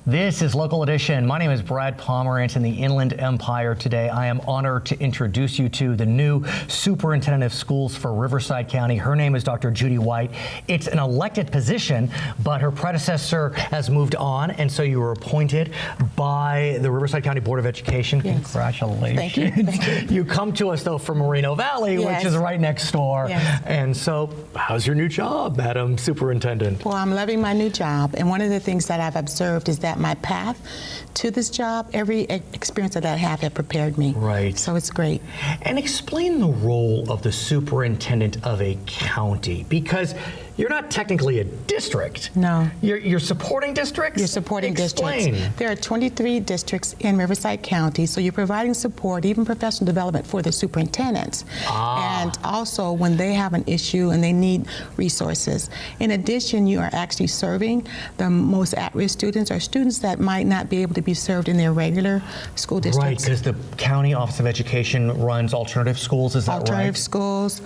This is Local Edition. My name is Brad Pomerance in the Inland Empire. Today, I am honored to introduce you to the new Superintendent of Schools for Riverside County. Her name is Dr. Judy White. It's an elected position, but her predecessor has moved on, and so you were appointed by the Riverside County Board of Education. Yes. Congratulations. Thank you. Thank you. You come to us, though, from Moreno Valley, Yes. which is right next door. Yes. And so, how's your new job, Madam Superintendent? Well, I'm loving my new job, and one of the things that I've observed is that my path to this job, every experience that I have prepared me. Right. So it's great. And explain the role of the superintendent of a county, because you're not technically a district. No. You're supporting districts? You're supporting Explain. districts. There are 23 districts in Riverside County, so you're providing support, even professional development for the superintendents. And also when they have an issue and they need resources. In addition, you are actually serving the most at-risk students, or students that might not be able to be served in their regular school Right, districts. because the County Office of Education runs alternative schools, is that Alternative right? schools.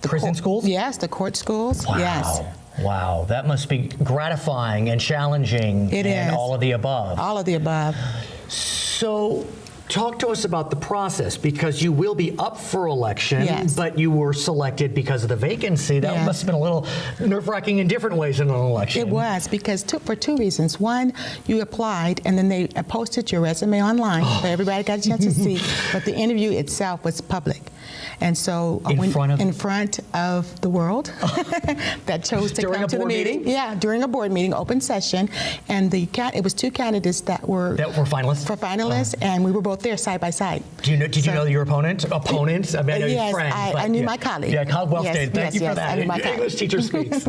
The Prison schools? Yes, the court schools. Wow. Yes. Wow, that must be gratifying and challenging. It and is. all of the above. All of the above. So, talk to us about the process, because you will be up for election, Yes. but you were selected because of the vacancy. That Yes. must have been a little nerve-wracking in different ways in an election. It was, because for two reasons. One, you applied and then they posted your resume online, so everybody got a chance to see, but the interview itself was public. And so In front of the world that chose to During come a to the board meeting? Yeah, during a board meeting, open session, and it was two candidates that were finalists? For finalists, and we were both there side by side. Did you know your opponent? Opponents? I mean, I know Yes, your friends. I knew my colleague. Yeah, well Yes, stated. Thank yes, you for yes, that. I knew my colleague. English teacher speaks.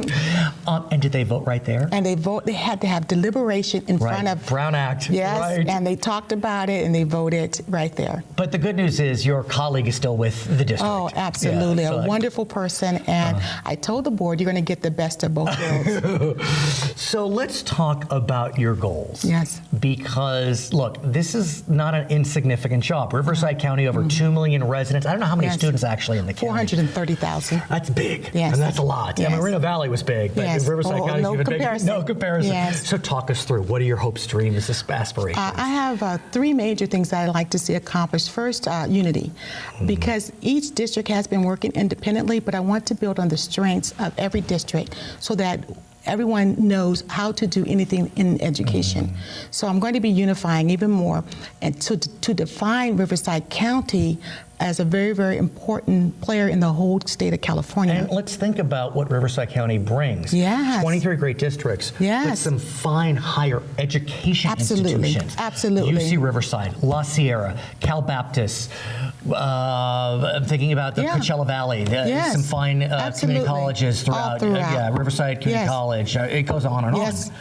And did they vote right there? And they had to have deliberation in front of Brown Act. Yes, Right. and they talked about it and they voted right there. But the good news is your colleague is still with the district. Oh, absolutely. Yeah, so a wonderful person. And I told the board, you're going to get the best of both worlds. So let's talk about your goals. Yes. Because, look, this is not an insignificant job. Riverside County, over 2 million residents. I don't know how many Yes. students actually in the county. 430,000. That's big. Yes. And that's a lot. Yes. Yeah, Moreno Valley was big, but Yes. Riverside Oh, County no is even comparison. bigger. No comparison. Yes. So talk us through. What are your hopes, dreams, aspirations? I have three major things that I'd like to see accomplished. First, unity, because each district has been working independently, but I want to build on the strengths of every district so that everyone knows how to do anything in education. So I'm going to be unifying even more, and to define Riverside County as a very, very important player in the whole state of California. And let's think about what Riverside County brings. Yes. 23 great districts. Yes. With some fine higher education Absolutely. institutions. Absolutely. UC Riverside, La Sierra, Cal Baptist. I'm thinking about the Yeah. Coachella Valley. Yes. Some fine community Absolutely. colleges throughout. All throughout. Yeah, Riverside Community Yes. College. It goes on and Yes. on.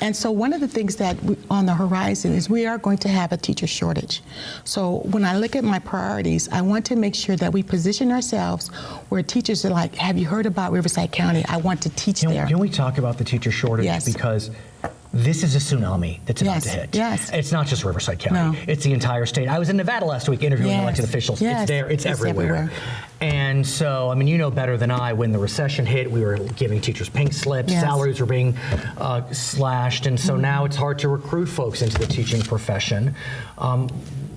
And so one of the things that on the horizon is we are going to have a teacher shortage. So when I look at my priorities, I want to make sure that we position ourselves where teachers are like, have you heard about Riverside County? I want to teach there. Can we talk about the teacher shortage? Yes. Because this is a tsunami that's about Yes, to hit. yes. It's not just Riverside County. No. It's the entire state. I was in Nevada last week interviewing Yes, elected officials. yes, It's there. It's it's everywhere. everywhere. And so, I mean, you know better than I, when the recession hit, we were giving teachers pink slips, Yes. salaries were being slashed, and so now it's hard to recruit folks into the teaching profession.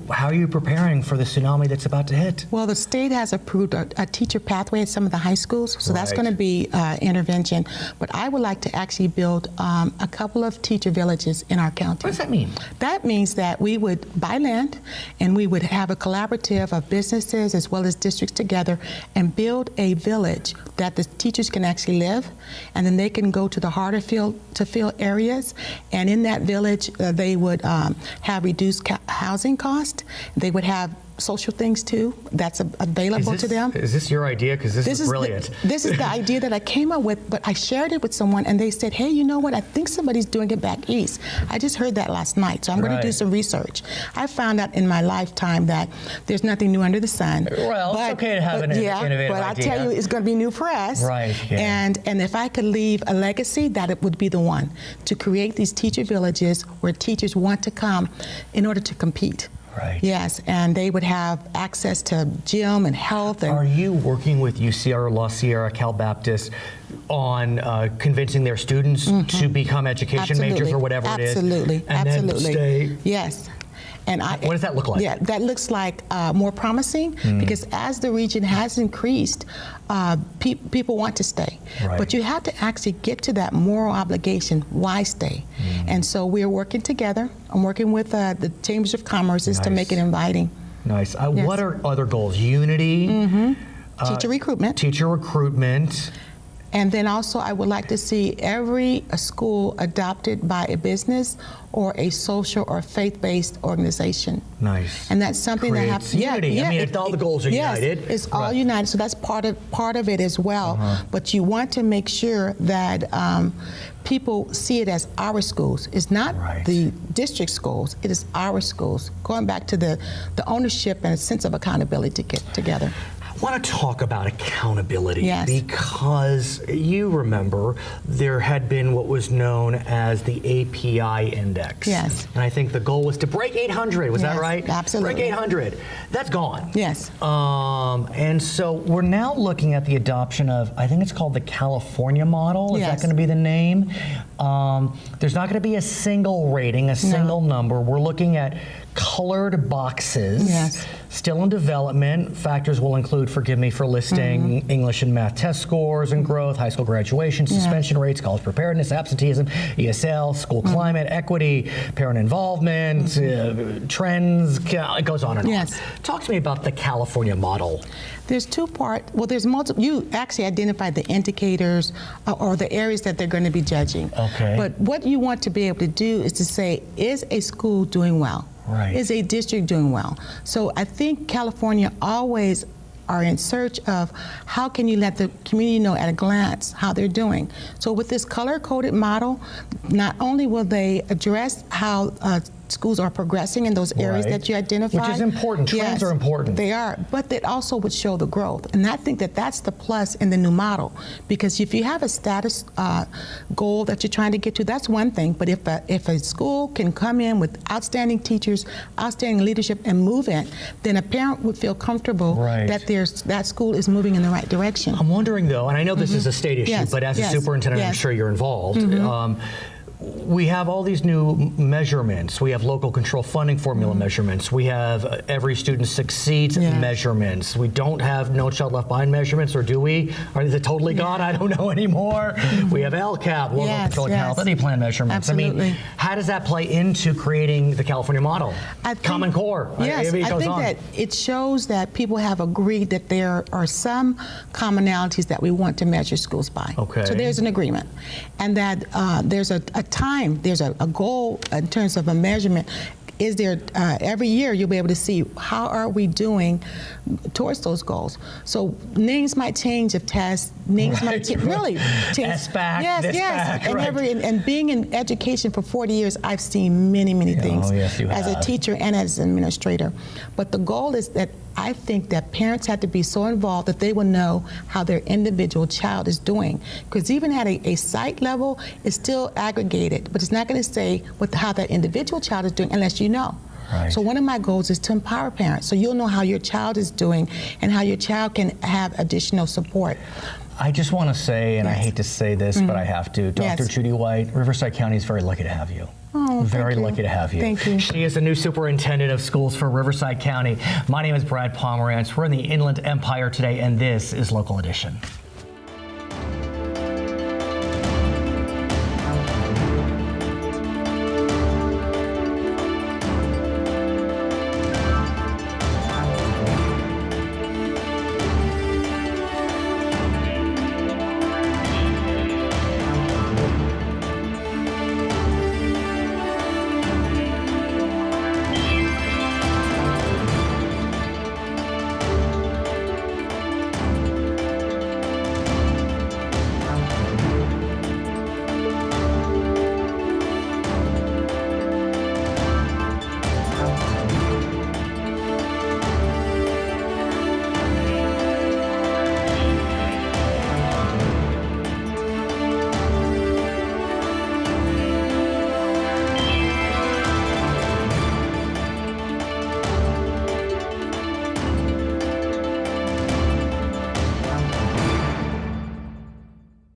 How are you preparing for the tsunami that's about to hit? Well, the state has approved a teacher pathway at some of the high schools, so that's Right. going to be intervention. But I would like to actually build a couple of teacher villages in our county. What does that mean? That means that we would buy land and we would have a collaborative of businesses as well as districts together and build a village that the teachers can actually live, and then they can go to the harder to fill areas, and in that village they would have reduced housing cost. They would have social things too that's available to them. Is this your idea? Because this is brilliant. This is the idea that I came up with, but I shared it with someone and they said, hey, you know what? I think somebody's doing it back east. I just heard that last night, so I'm going to do Right. some research. I found out in my lifetime that there's nothing new under the sun. Well, it's okay to have an innovative but I idea. tell you, it's going to be new for us. Right, yeah. And if I could leave a legacy, that it would be the one, to create these teacher villages where teachers want to come in order to compete. Right. Yes, and they would have access to gym and health. And Are you working with UCR, La Sierra, Cal Baptist on convincing their students to become education majors or whatever it is. Absolutely. And then stay. Yes. And what does that look like? Yeah, that looks like more promising because as the region has increased, people want to stay. Right. But you have to actually get to that moral obligation. Why stay? And so we're working together. I'm working with the Chambers of Commerce to make it inviting. Nice. What are other goals? Unity? Teacher recruitment. Teacher recruitment. And then also I would like to see every school adopted by a business or a social or faith-based organization. Nice. And that's something that happens. Unity. I mean, all the goals are united. Yes, it's all united. So that's part of it as well. But you want to make sure that people see it as our schools. It's not the district schools. It is our schools. Going back to the ownership and a sense of accountability to get together. I want to talk about accountability because you remember there had been what was known as the API index. Yes. And I think the goal was to break 800. Was that right? Absolutely. Break 800. That's gone. Yes. And so we're now looking at the adoption of, I think it's called the California model. Is that going to be the name? There's not going to be a single rating, a single number. We're looking at colored boxes, still in development. Factors will include, forgive me for listing, English and math test scores and growth, high school graduation, suspension rates, college preparedness, absenteeism, ESL, school climate, equity, parent involvement, trends, it goes on and on. Talk to me about the California model. There's two parts. Well, there's multiple. You actually identified the indicators or the areas that they're going to be judging. Okay. But what you want to be able to do is to say, is a school doing well? Right. Is a district doing well? So I think California always are in search of how can you let the community know at a glance how they're doing. So with this color-coded model, not only will they address how schools are progressing in those areas that you identified. Which is important. Trends are important. They are, but it also would show the growth. And I think that that's the plus in the new model. Because if you have a status goal that you're trying to get to, that's one thing. But if a school can come in with outstanding teachers, outstanding leadership, and move in, then a parent would feel comfortable that that school is moving in the right direction. I'm wondering, though, and I know this is a state issue, but as a superintendent, I'm sure you're involved. We have all these new measurements. We have local control funding formula measurements. We have every student succeeds measurements. We don't have No Child Left Behind measurements, or do we? Are they totally gone? I don't know anymore. We have LCAP, local control accountability plan measurements. Absolutely. I mean, how does that play into creating the California model? Common Core. Yes, I think that it shows that people have agreed that there are some commonalities that we want to measure schools by. Okay. So there's an agreement. And that there's a time, there's a goal in terms of a measurement. Is there, every year you'll be able to see how are we doing towards those goals. So names might change of tests, names might really change. SBAC, and being in education for 40 years, I've seen many things as a teacher and as an administrator. But the goal is that I think that parents have to be so involved that they will know how their individual child is doing. Because even at a site level, it's still aggregated, but it's not going to say how that individual child is doing unless you know. So one of my goals is to empower parents, so you'll know how your child is doing and how your child can have additional support. I just want to say, and I hate to say this, but I have to, Dr. Judy White, Riverside County is very lucky to have you. Oh, very lucky to have you. Thank you. She is the new superintendent of schools for Riverside County. My name is Brad Pomerance. We're in the Inland Empire today, and this is Local Edition.